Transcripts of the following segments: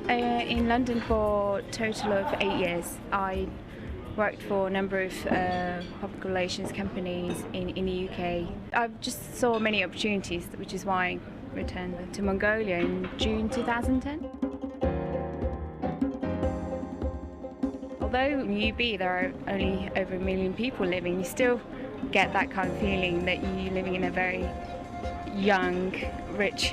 in London for a total of 8 years. I worked for a number of public relations companies in the UK. I just saw many opportunities, which is why I returned to Mongolia in June 2010. Although in UB there are only over 1 million people living, you still get that kind of feeling that you're living in a very young, rich,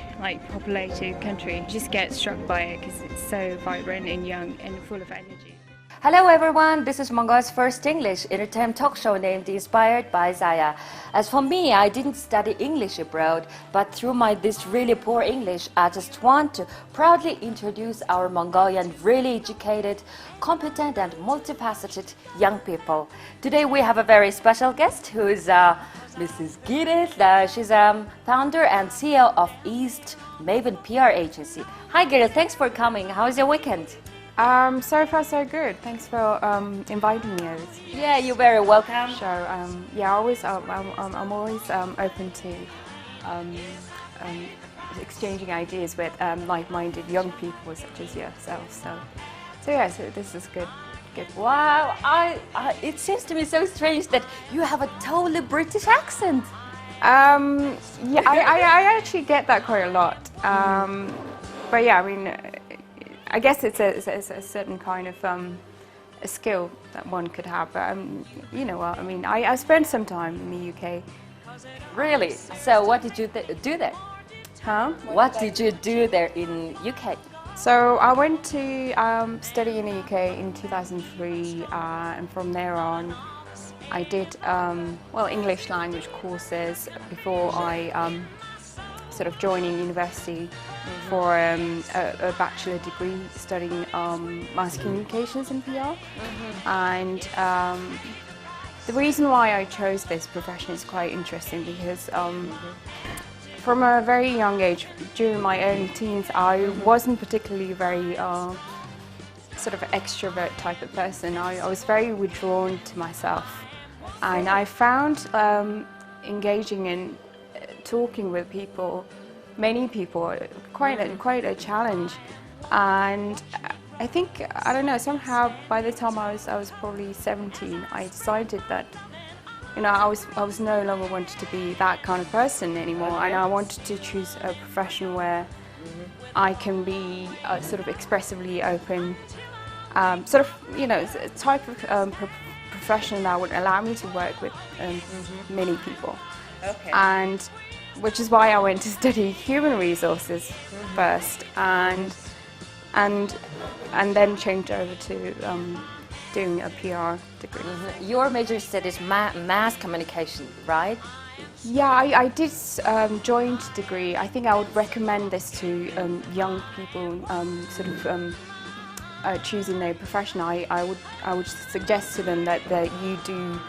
populated country. You just get struck by it because it's so vibrant and young and full of energy. Hello everyone, this is Mongolia's first English entertainment talk show named Inspired by Zaya. As for me, I didn't study English abroad, but through this really poor English, I just want to proudly introduce our Mongolian really educated, competent and multifaceted young people. Today we have a very special guest who is Mrs. Girit. She's founder and CEO of East Maven PR agency. Hi Girit, thanks for coming. How was your weekend? So far so good. Thanks for inviting me over. Yeah, you're very welcome. Sure. I'm always open to exchanging ideas with like-minded young people such as yourself. So this is good. Wow, it seems to me so strange that you have a totally British accent. Yeah, I actually get that quite a lot. But yeah, I mean, I guess it's a certain kind of a skill that one could have. But you know what? I mean, I spent some time in the UK. Really? So what did you do there? Huh? What did you do there in UK? So I went to study in the UK in 2003, and from there on, I did English language courses before I sort of joining university for a bachelor degree studying mass communications and PR. And the reason why I chose this profession is quite interesting because from a very young age, during my early teens, I wasn't particularly very sort of extrovert type of person. I was very withdrawn to myself, and I found engaging in talking with people, many people, quite a challenge. And I think, I don't know, somehow by the time I was probably 17, I decided that, you know, I was no longer wanted to be that kind of person anymore, and I wanted to choose a profession where I can be sort of expressively open, sort of, you know, a type of profession that would allow me to work with many people. Okay. And which is why I went to study human resources first, and then changed over to doing a PR degree. Your major studies mass communication, right? Yeah, I did joint degree. I think I would recommend this to young people sort of choosing their profession. I would suggest to them that you do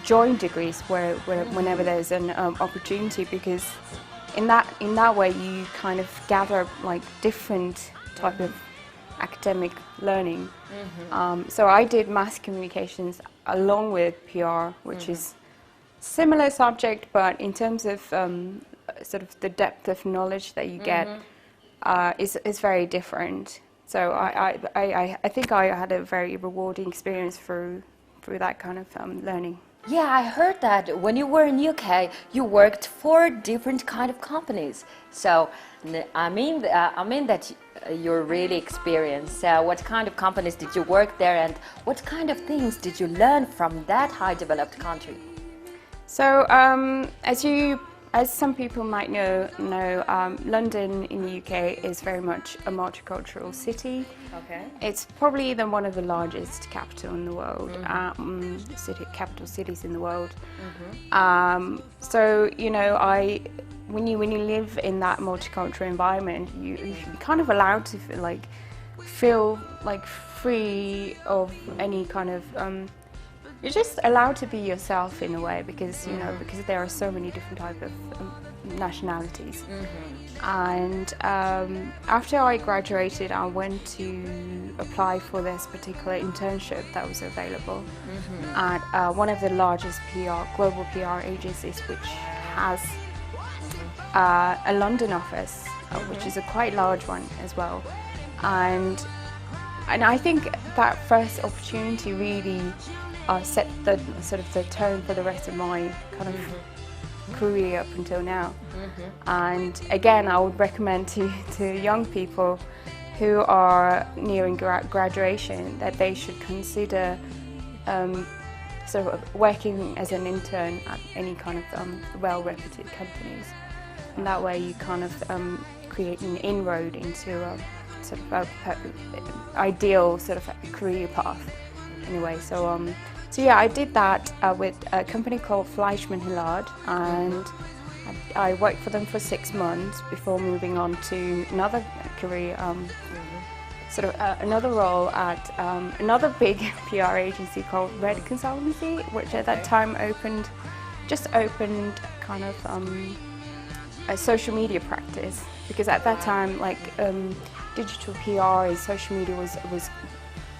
joint degrees whenever there's an opportunity, because in that way you kind of gather like different type of academic learning. So I did mass communications along with PR, which is similar subject, but in terms of sort of the depth of knowledge that you get is very different. So I think I had a very rewarding experience through that kind of learning. Yeah, I heard that when you were in UK, you worked for different kind of companies. So I mean that you're really experienced. So what kind of companies did you work there, and what kind of things did you learn from that high developed country? So as some people might know, London in the UK is very much a multicultural city. Okay. It's probably one of the largest capital in the world, capital cities in the world. So you know, when you live in that multicultural environment, you're kind of allowed to feel like free of any kind of. You're just allowed to be yourself in a way, because you know, because there are so many different types of nationalities. And after I graduated, I went to apply for this particular internship that was available at one of the largest global PR agencies, which has a London office, which is a quite large one as well. and I think that first opportunity really set the sort of the tone for the rest of my kind of career up until now. And again, I would recommend to young people who are nearing graduation that they should consider sort of working as an intern at any kind of well-reputed companies. And that way you kind of create an inroad into sort of a ideal sort of career path in a way. So yeah, I did that with a company called Fleischmann Hillard, and I worked for them for 6 months before moving on to another career, sort of another role at another big PR agency called Red Consultancy, which at that time just opened kind of a social media practice, because at that time, like digital PR and social media was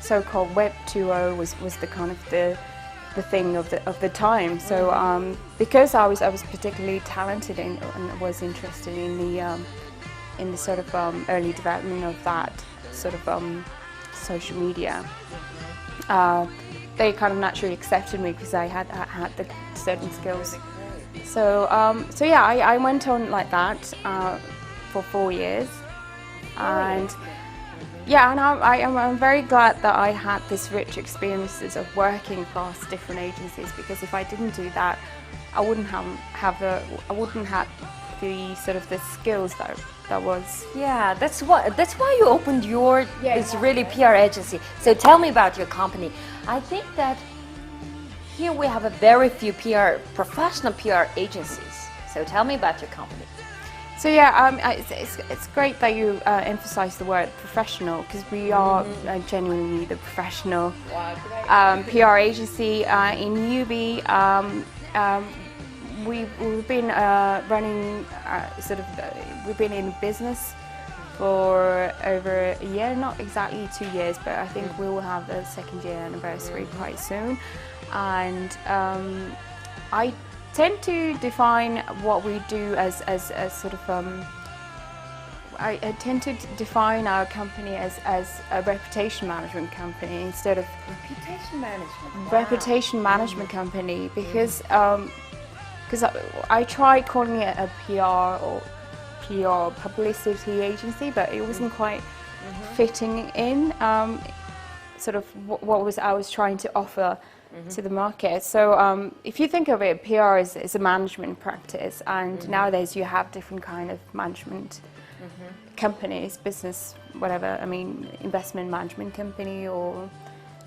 so-called Web 2.0 was the kind of the thing of the time. So because I was particularly talented and was interested in the sort of early development of that sort of social media, they kind of naturally accepted me because I had the certain skills. So yeah, I went on like that for 4 years, and yeah, and I'm very glad that I had this rich experiences of working across different agencies, because if I didn't do that, I wouldn't have the sort of the skills that was. Yeah, that's why you opened your this really PR agency. So tell me about your company. I think that here we have a very few professional PR agencies. So tell me about your company. So yeah, it's great that you emphasize the word professional, because we are genuinely the professional PR agency in Newby. We've been running we've been in business for over a year, not exactly 2 years, but I think we will have the 2nd year anniversary quite soon. And I tend to define what we do as sort of I tend to define our company as a reputation management company instead of Reputation management. reputation management company, because I tried calling it a PR publicity agency, but it wasn't quite fitting in sort of what I was trying to offer to the market. So if you think of it, PR is a management practice, and nowadays you have different kind of management companies, business, whatever, I mean, investment management company or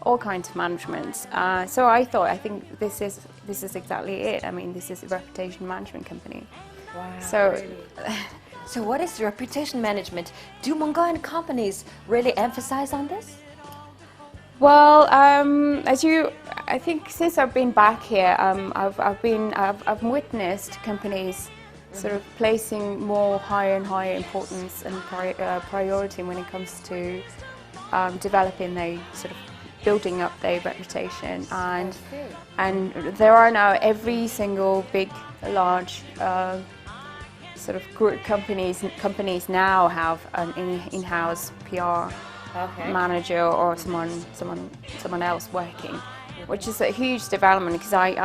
all kinds of managements. So I think this is exactly it. I mean, this is a reputation management company. Wow. So, really? So what is reputation management? Do Mongolian companies really emphasize on this? well, I think since I've been back here, I've witnessed companies sort of placing more higher and higher importance and priority when it comes to developing their sort of building up their reputation, and there are now every single big, large sort of group companies now have an in-house PR manager or someone else working, which is a huge development, because at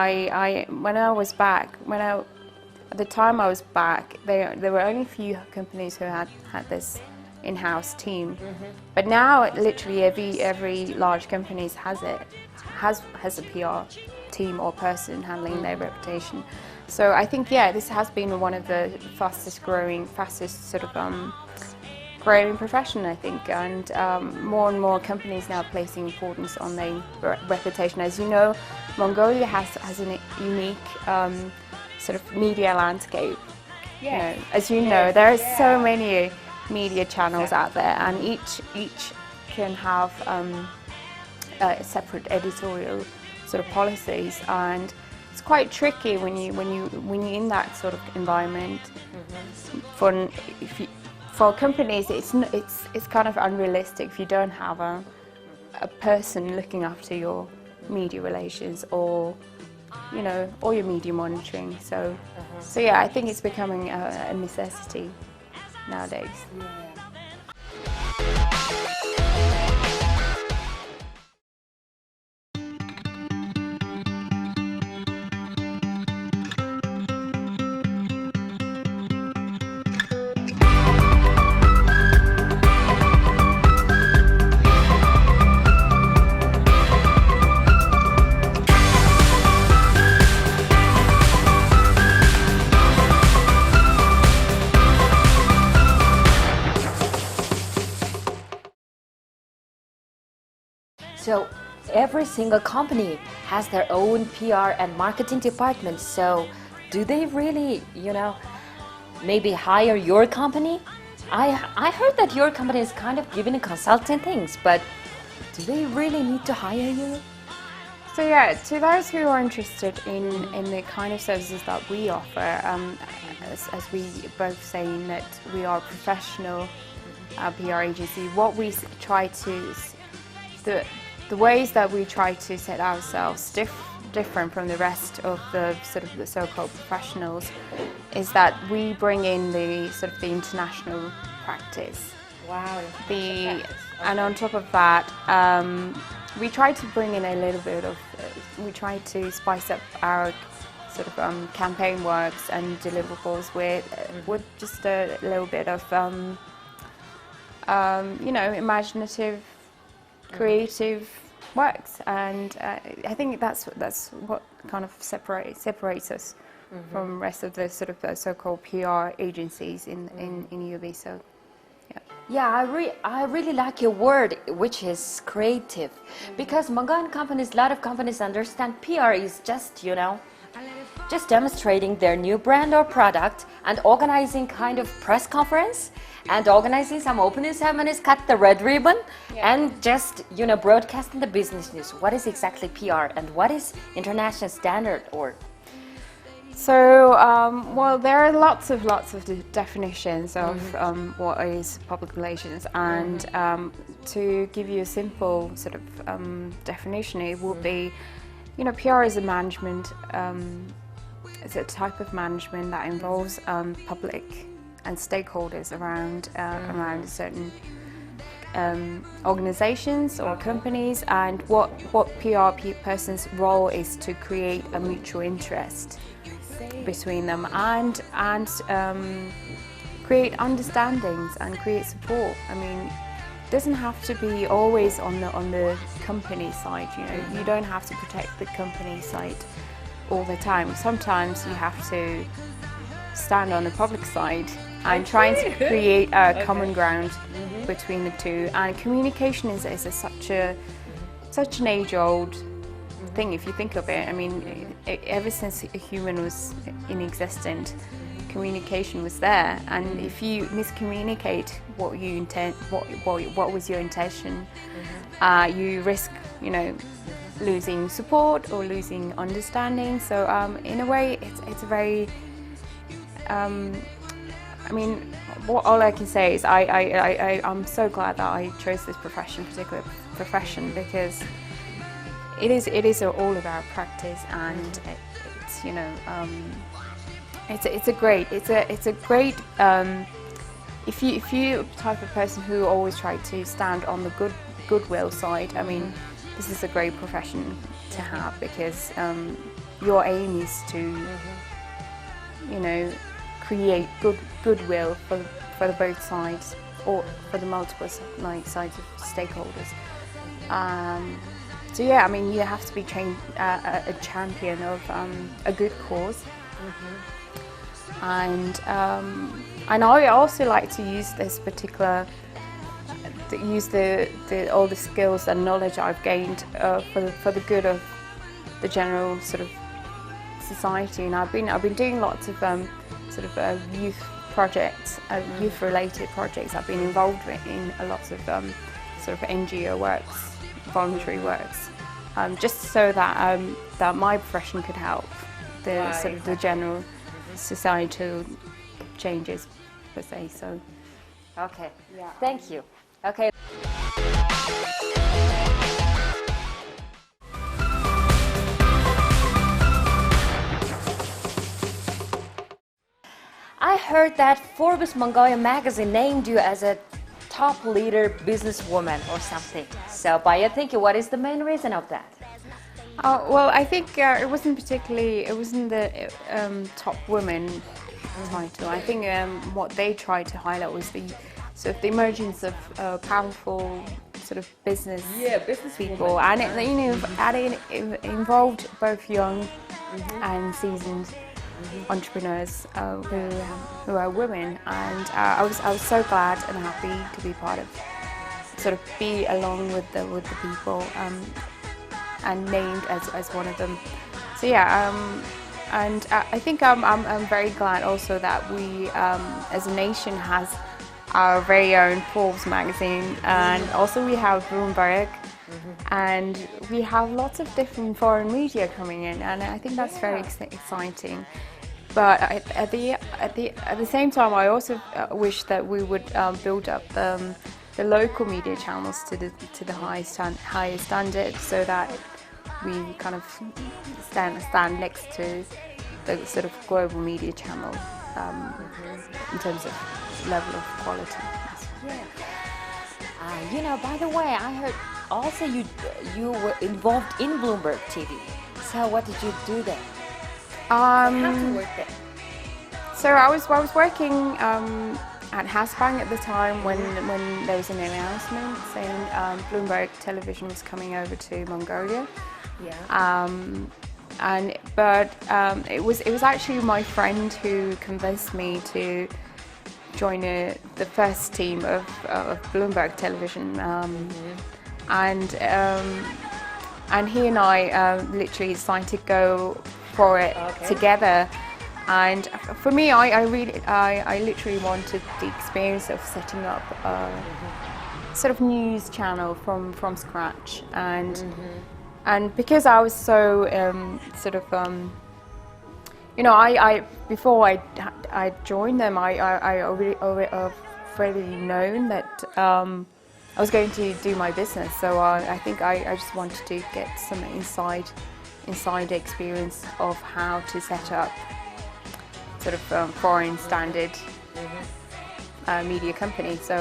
the time I was back, there were only a few companies who had this in-house team, but now literally every large company has a PR team or person handling their reputation. So I think, yeah, this has been one of the fastest growing profession, I think, and more and more companies now placing importance on their reputation. As you know, Mongolia has a unique sort of media landscape. You know, as you know, there are so many media channels out there, and each can have separate editorial sort of policies, and it's quite tricky when you're in that sort of environment. For companies, it's kind of unrealistic if you don't have a person looking after your media relations or your media monitoring. So yeah, I think it's becoming a necessity nowadays. Yeah. So every single company has their own PR and marketing department. So do they really, maybe hire your company? I heard that your company is kind of giving consulting things, but do they really need to hire you? So yeah, to those who are interested in the kind of services that we offer, as we both saying that we are a professional PR agency, what we try to, the ways that we try to set ourselves different from the rest of the sort of the so-called professionals is that we bring in the sort of the international practice. Wow. And on top of that, we try to bring in a little bit of, we try to spice up our sort of campaign works and deliverables with just a little bit of, imaginative, creative works, and I think that's what kind of separates us from the rest of the sort of so-called PR agencies in UAB. So. Yeah, I really like your word, which is creative, because Magan companies, a lot of companies understand PR is just, just demonstrating their new brand or product and organizing kind of press conference and organizing some opening ceremonies, cut the red ribbon, and just, broadcasting the business news. What is exactly PR and what is international standard or? So, well, there are lots of definitions of what is public relations, and to give you a simple sort of definition, it would be, PR is a management, it's a type of management that involves public and stakeholders around certain organizations or companies, and what PR person's role is to create a mutual interest between them and create understandings and create support. I mean, it doesn't have to be always on the company side. You don't have to protect the company side all the time. Sometimes you have to stand on the public side and trying to create a common ground between the two. And communication is such an age-old thing, if you think of it. I mean, ever since a human was in existence, communication was there, and if you miscommunicate what you intend, what was your intention, you risk, losing support or losing understanding. So in a way, it's a very, I mean, all I can say is I'm so glad that I chose this particular profession, because it is all about practice, and it's a great if you type of person who always try to stand on the goodwill side. I mean, this is a great profession to have, because your aim is to create goodwill for the both sides, or for the multiple sides of stakeholders. So yeah, I mean, you have to be a champion of a good cause, and I also like to use this particular, all the skills and knowledge I've gained for the good of the general sort of society. And I've been doing lots of sort of youth projects, youth-related projects. I've been involved in lots of sort of NGO works, voluntary works, just so that that my profession could help the sort of the general societal changes, per se. So, okay, thank you. Okay. I heard that Forbes Mongolia magazine named you as a top leader businesswoman or something. So, by your thinking, what is the main reason of that? Well, I think it wasn't the top woman title. I think what they tried to highlight was the sort of the emergence of powerful sort of business people, and it involved both young and seasoned entrepreneurs who are women, and I was so glad and happy to be part of sort of be along with the people, and named as one of them. So yeah, and I think I'm very glad also that we as a nation has our very own Forbes magazine, and also we have Bloomberg, and we have lots of different foreign media coming in, and I think that's very exciting. But at the same time, I also wish that we would build up the local media channels to the highest standard, so that we kind of stand next to the sort of global media channel in terms of level of quality. Yeah. By the way, I heard also you were involved in Bloomberg TV. So what did you do there? How to work there? So I was working at Hasbank at the time when there was an announcement saying Bloomberg Television was coming over to Mongolia. Yeah. But it was actually my friend who convinced me to join the first team of Bloomberg Television, and he and I literally decided to go for it together. And for me, I literally wanted the experience of setting up a sort of news channel from scratch, and because I was so sort of I before I joined them, I already known that I was going to do my business. So I think I just wanted to get some inside experience of how to set up sort of foreign standard media company. So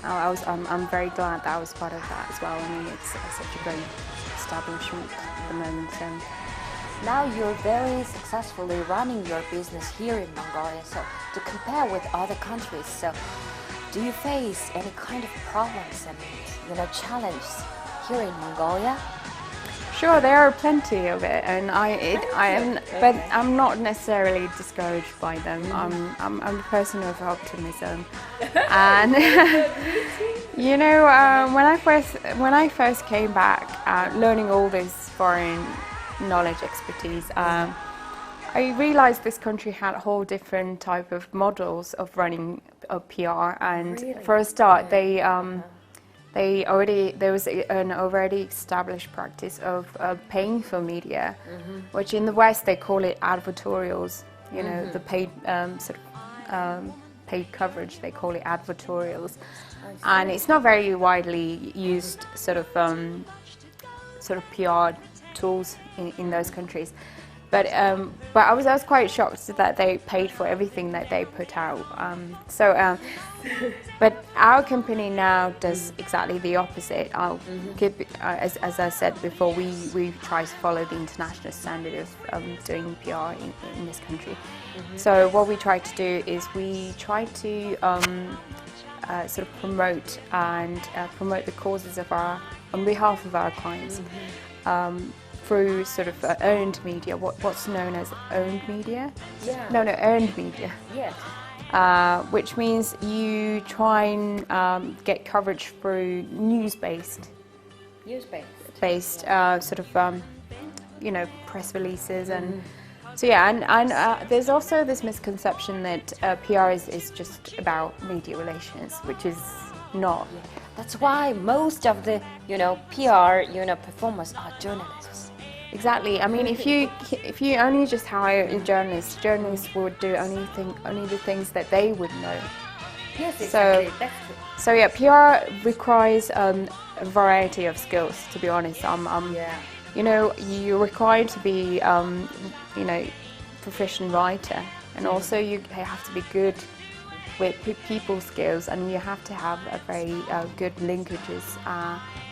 I'm very glad that I was part of that as well. I mean, it's such a great establishment at the moment. Now you're very successfully running your business here in Mongolia. So to compare with other countries, so do you face any kind of problems and challenges here in Mongolia? Sure, there are plenty of it, and but I'm not necessarily discouraged by them. I'm a person of optimism, and when I first came back, learning all this foreign knowledge, expertise, I realized this country had a whole different type of models of running a PR, and Really? for a start, there was an already established practice of paying for media, which in the West they call it advertorials. The paid paid coverage, they call it advertorials, and it's not very widely used sort of PR tools in those countries. But I was quite shocked that they paid for everything that they put out. But our company now does exactly the opposite. As I said before, we try to follow the international standard of doing PR in this country. So what we try to do is we try to sort of promote the causes on behalf of our clients. Through sort of earned media, what's known as owned media? Earned media. Yeah. Which means you try and get coverage through news-based sort of press releases, and so yeah, and there's also this misconception that PR is just about media relations, which is not. Yeah. That's why most of the PR performers are journalists. Exactly. I mean, if you only just hire a journalist, journalists would do only the things that they would know. Yes, exactly. That's true. So yeah, PR requires a variety of skills. To be honest, you're required to be proficient writer, and also you have to be good with people skills, and you have to have a very good linkages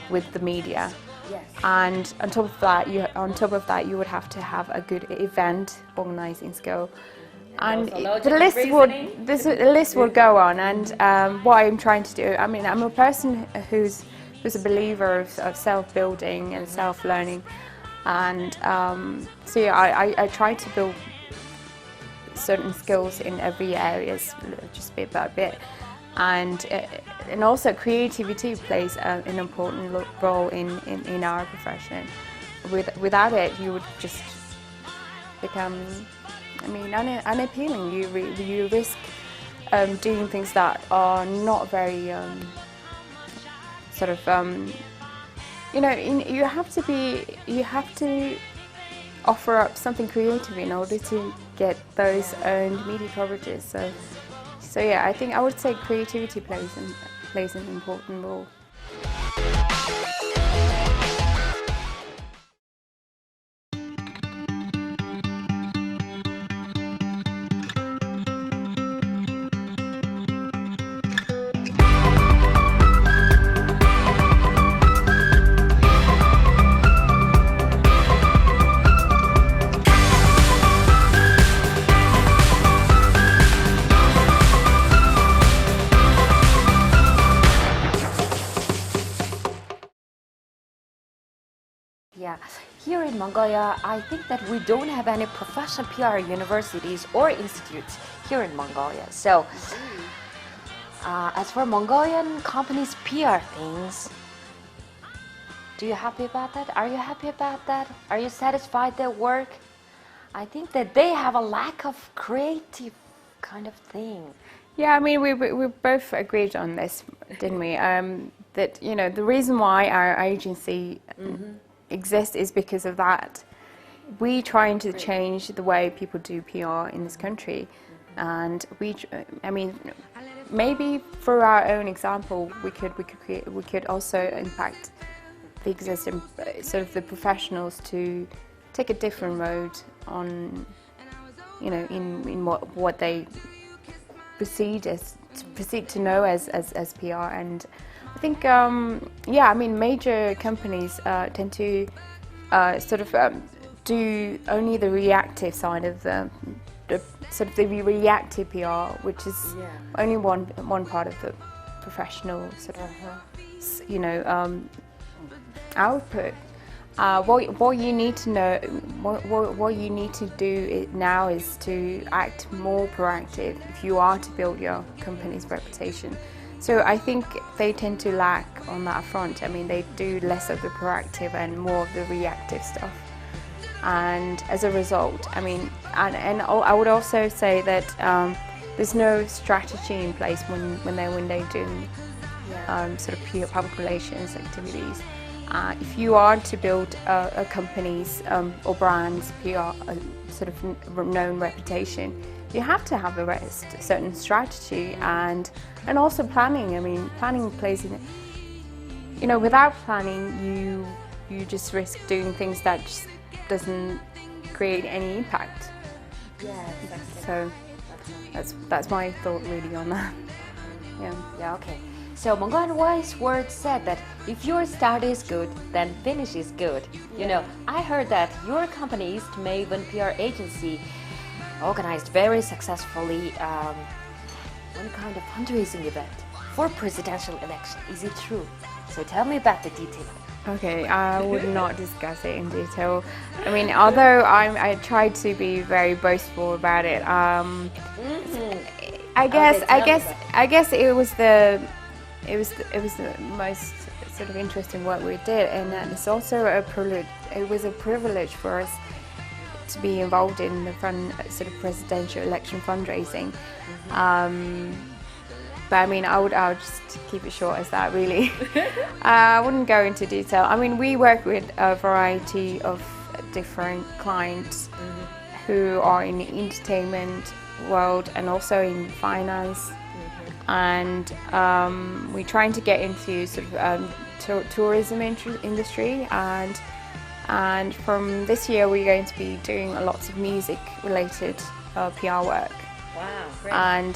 with the media. Yes. And on top of that, you would have to have a good event organizing skill. And the list would go on. And what I'm trying to do, I mean, I'm a person who's a believer of self-building and self-learning, and so yeah, I try to build certain skills in every area, just bit by bit. And and also creativity plays an important role in our profession. Without it, you would just become, I mean, unappealing. You risk doing things that are not very sort of you know, you have to offer up something creative in order to get those earned media coverages. So yeah, I think I would say creativity plays an important role. Yeah, here in Mongolia, I think that we don't have any professional PR universities or institutes here in Mongolia. So, as for Mongolian companies' PR things, do you happy about that? Are you happy about that? Are you satisfied with their work? I think that they have a lack of creative kind of thing. Yeah, I mean, we both agreed on this, didn't we? That, you know, the reason why our agency exists is because of that. We trying to change the way people do PR in this country, and I mean, maybe for our own example, we could also impact the existing sort of the professionals to take a different road on, you know, in what they proceed to know as PR. And I think yeah, I mean, major companies tend to sort of do only the reactive side of the sort of the reactive PR, which is only one part of the professional sort of you know output. What you need to know, what you need to do now is to act more proactive if you are to build your company's reputation. So I think they tend to lack on that front. I mean, they do less of the proactive and more of the reactive stuff. And as a result, I mean, and I would also say that there's no strategy in place when they do sort of PR public relations activities. If you are to build a company's or brand's PR sort of known reputation, you have to have a certain strategy and also planning. I mean, planning plays in it. You know, without planning, you just risk doing things that just doesn't create any impact. Yeah, exactly. So that's my thought really on that. Yeah. Yeah, okay. So Mongolian wise word said that if your start is good, then finish is good. You know, I heard that your company, East Maven PR agency, organized very successfully one kind of fundraising event for presidential election. Is it true? So tell me about the detail. Okay, I would not discuss it in detail. I mean, although I tried to be very boastful about it. I guess it was the most sort of interesting work we did, and it's also a privilege. It was a privilege for us to be involved in the sort of presidential election fundraising. But I mean, I'll just keep it short as that, really. I wouldn't go into detail. I mean, we work with a variety of different clients who are in the entertainment world and also in finance. And we're trying to get into sort of tourism industry, and from this year we're going to be doing lots of music related PR work. Wow, great. And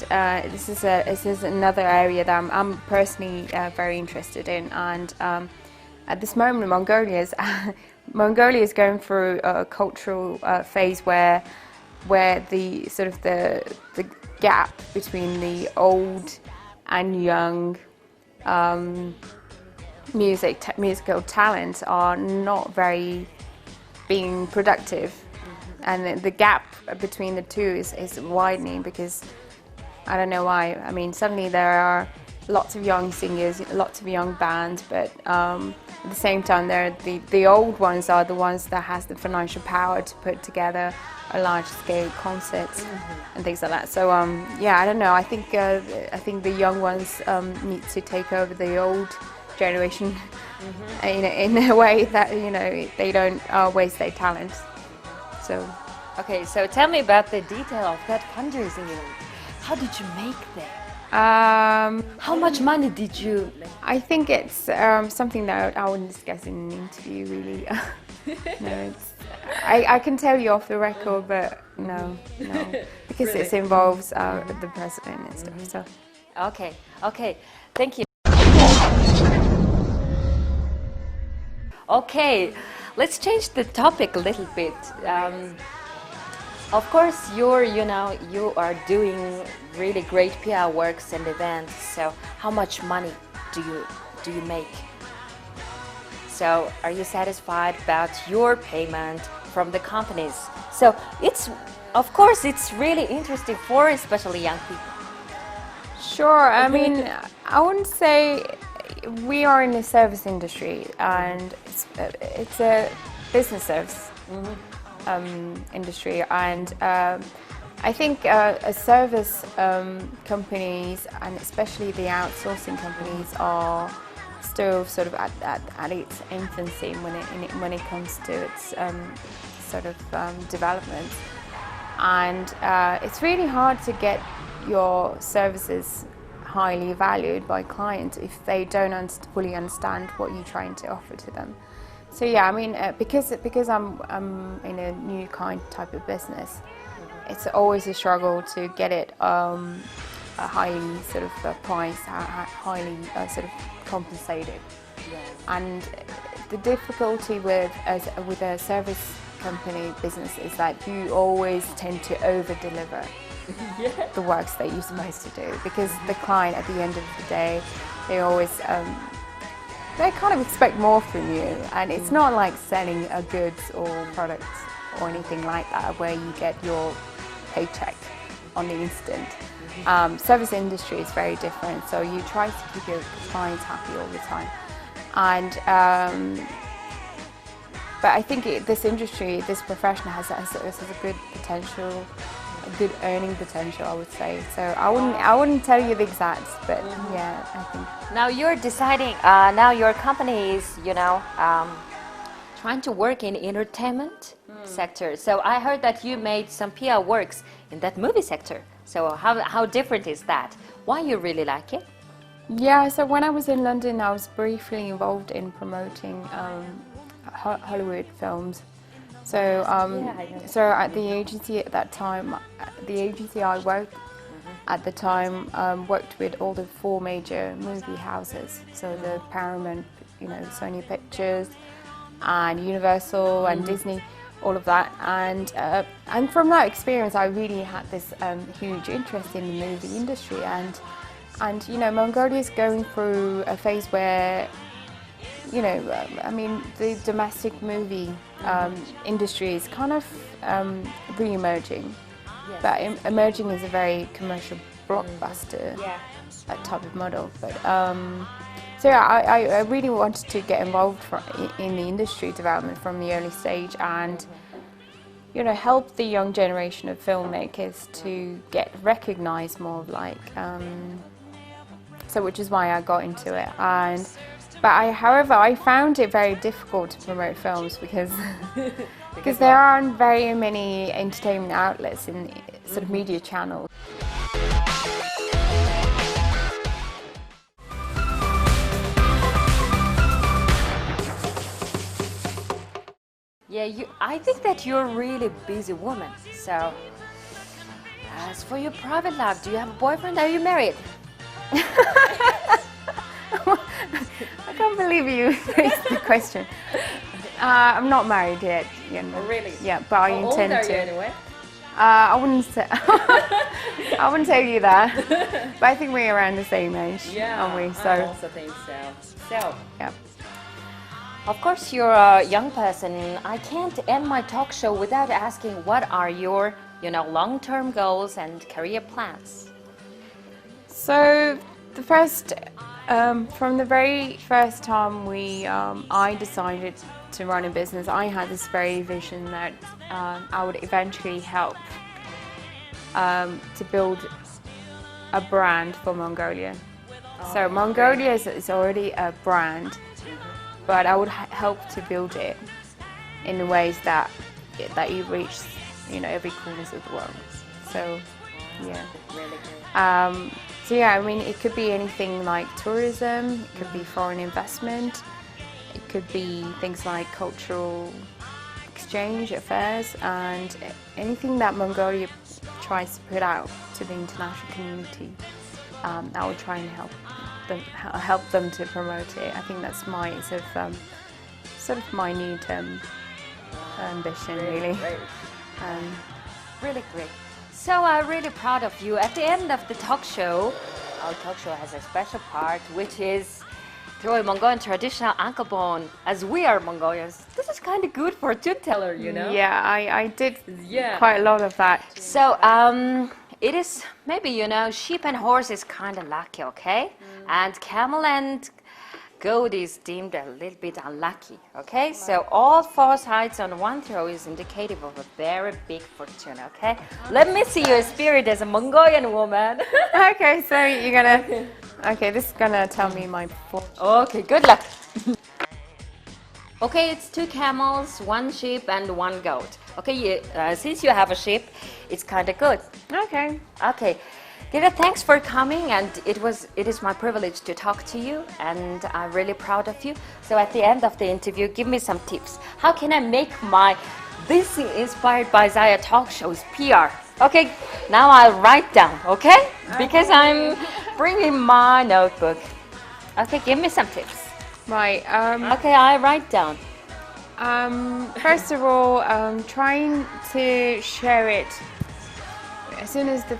this is another area that I'm personally very interested in. And at this moment, Mongolia is going through a cultural phase where the sort of the gap between the old and young musical talents are not very being productive, and the gap between the two is widening because I don't know why. I mean, suddenly there are lots of young singers, lots of young bands, but at the same time, the old ones are the ones that has the financial power to put together a large-scale concerts and things like that. So yeah, I don't know. I think the young ones need to take over the old generation in a way that they don't waste their talent. So. Okay, so tell me about the detail of that fundraising event. How did you make that? How much money did you make? I think it's something that I wouldn't discuss in an interview, really. No, I can tell you off the record, but no, because really? It involves the president and stuff. So. Okay, thank you. Okay, let's change the topic a little bit. Of course, you are doing really great PR works and events. So, how much money do you make? So, are you satisfied about your payment from the companies? So, of course, it's really interesting for especially young people. Sure. I mean, I wouldn't say we are in the service industry, and it's a business service. Industry, and I think service companies, and especially the outsourcing companies, are still sort of at its infancy when it comes to its sort of development, and it's really hard to get your services highly valued by clients if they don't fully understand what you're trying to offer to them. So yeah, I mean, because I'm in a new type of business, it's always a struggle to get it a highly sort of priced, highly sort of compensated. Yes. And the difficulty with a service company business is that you always tend to over-deliver the works that you're supposed to do, because the client at the end of the day, they always they kind of expect more from you, and it's not like selling a goods or products or anything like that where you get your paycheck on the instant. Service industry is very different, so you try to keep your clients happy all the time. And but I think this industry, this profession has a good potential, a good earning potential, I would say. So I wouldn't tell you the exacts, but yeah, I think. Now you're deciding. Now your company is, trying to work in entertainment sector. So I heard that you made some PR works in that movie sector. So how different is that? Why you really like it? Yeah. So when I was in London, I was briefly involved in promoting Hollywood films. So, so at the agency at that time, the agency I worked at the time worked with all the 4 major movie houses. So the Paramount, Sony Pictures, and Universal and Disney, all of that. And from that experience, I really had this huge interest in the movie industry. And Mongolia is going through a phase where, I mean, the domestic movie industry is kind of re-emerging. Yes. But emerging is a very commercial blockbuster type of model. But so yeah, I really wanted to get involved in the industry development from the early stage, and help the young generation of filmmakers to get recognized more, so which is why I got into it. However, I found it very difficult to promote films because there aren't very many entertainment outlets in sort of media channels. Yeah, I think that you're a really busy woman. So, as for your private life, do you have a boyfriend? Are you married? I can't believe you raised the question. I'm not married yet. Oh, really? Yeah, but I intend to. How old are you anyway? I wouldn't say. I wouldn't tell you that. But I think we're around the same age, aren't we? So. I also think so. So. Yeah. Of course, you're a young person. I can't end my talk show without asking, what are your, long-term goals and career plans? So, The first, from the very first time I decided to run a business, I had this very vision that I would eventually help to build a brand for Mongolia. So Mongolia is already a brand, but I would help to build it in ways that you reach, every corners of the world. So, yeah. Really good. So yeah, I mean, it could be anything like tourism, it could be foreign investment, it could be things like cultural exchange affairs, and anything that Mongolia tries to put out to the international community. I would try and help them to promote it. I think that's my sort of my new-term ambition, really. Great. Really great. So I'm really proud of you. At the end of the talk show, our talk show has a special part, which is throwing Mongolian traditional ankle bone. As we are Mongolians, this is kind of good for a tooth teller, Yeah, I did Yeah. quite a lot of that. So it is maybe sheep and horse is kind of lucky, okay, and camel and goat is deemed a little bit unlucky, okay. So all four sides on one throw is indicative of a very big fortune, okay. Let me see your spirit as a Mongolian woman. Okay, so you're gonna. Okay, this is gonna tell me my fortune. Okay, good luck. Okay, it's 2 camels, 1 sheep, and 1 goat. Okay, since you have a sheep, it's kind of good. Okay. Okay, Gita, thanks for coming, and it is my privilege to talk to you, and I'm really proud of you. So at the end of the interview, give me some tips. How can I make my this Inspired by Zaya talk shows PR? Okay, now I'll write down, okay? Because I'm bringing my notebook. Okay, give me some tips. Right. Okay, I write down. First of all, trying to share it as soon as the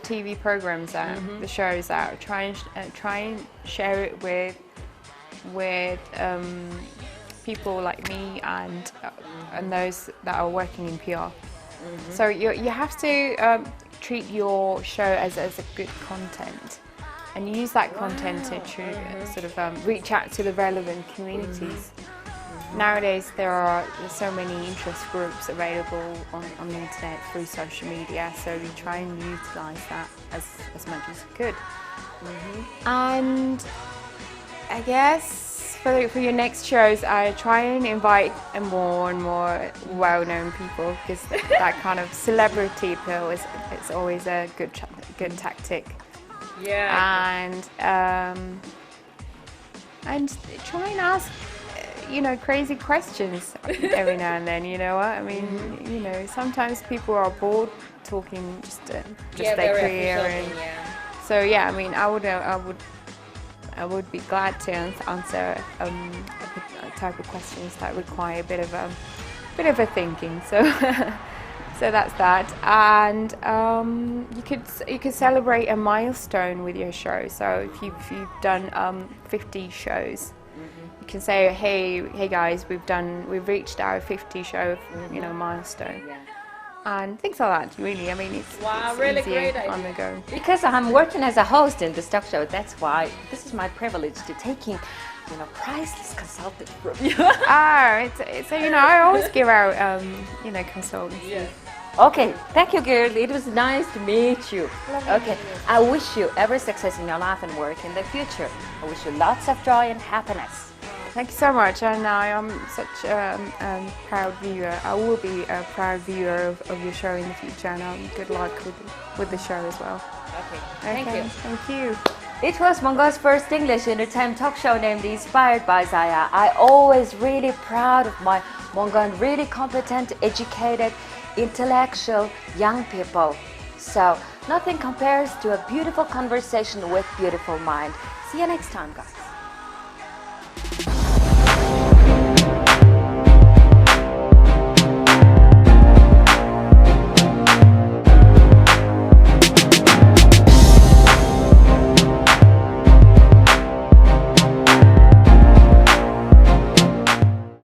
TV program's out, the show's out. Try and share it with people like me and those that are working in PR. So you have to treat your show as a good content, and use that content to sort of reach out to the relevant communities. Nowadays there's so many interest groups available on the internet through social media, so you try and utilize that as much as you could. And I guess for your next shows, I try and invite more and more well-known people, because that kind of celebrity appeal is always a good tactic. Yeah. And try and ask crazy questions every now and then. You know what I mean? Sometimes people are bored talking just their career, and so yeah. I mean, I would be glad to answer a type of questions that require a bit of a thinking. So so that's that. And you could celebrate a milestone with your show. So if you've done 50 shows. You can say, hey guys, we've reached our 50 show, milestone, and things like that. Really, I mean, it's really easier great on the go. Because I'm working as a host in this talk show, that's why this is my privilege to taking, priceless consulting from you. I always give out, consultancy. Yeah. Okay, thank you, girl. It was nice to meet you. Okay, I wish you every success in your life and work in the future. I wish you lots of joy and happiness. Thank you so much, and I am such a proud viewer. I will be a proud viewer of your show in the future, and good luck with the show as well. Okay, thank you. Thank you. It was Mongol's first English entertainment talk show named Inspired by Zaya. I always really proud of my Mongolian, really competent, educated, intellectual young people. So nothing compares to a beautiful conversation with beautiful mind. See you next time, guys.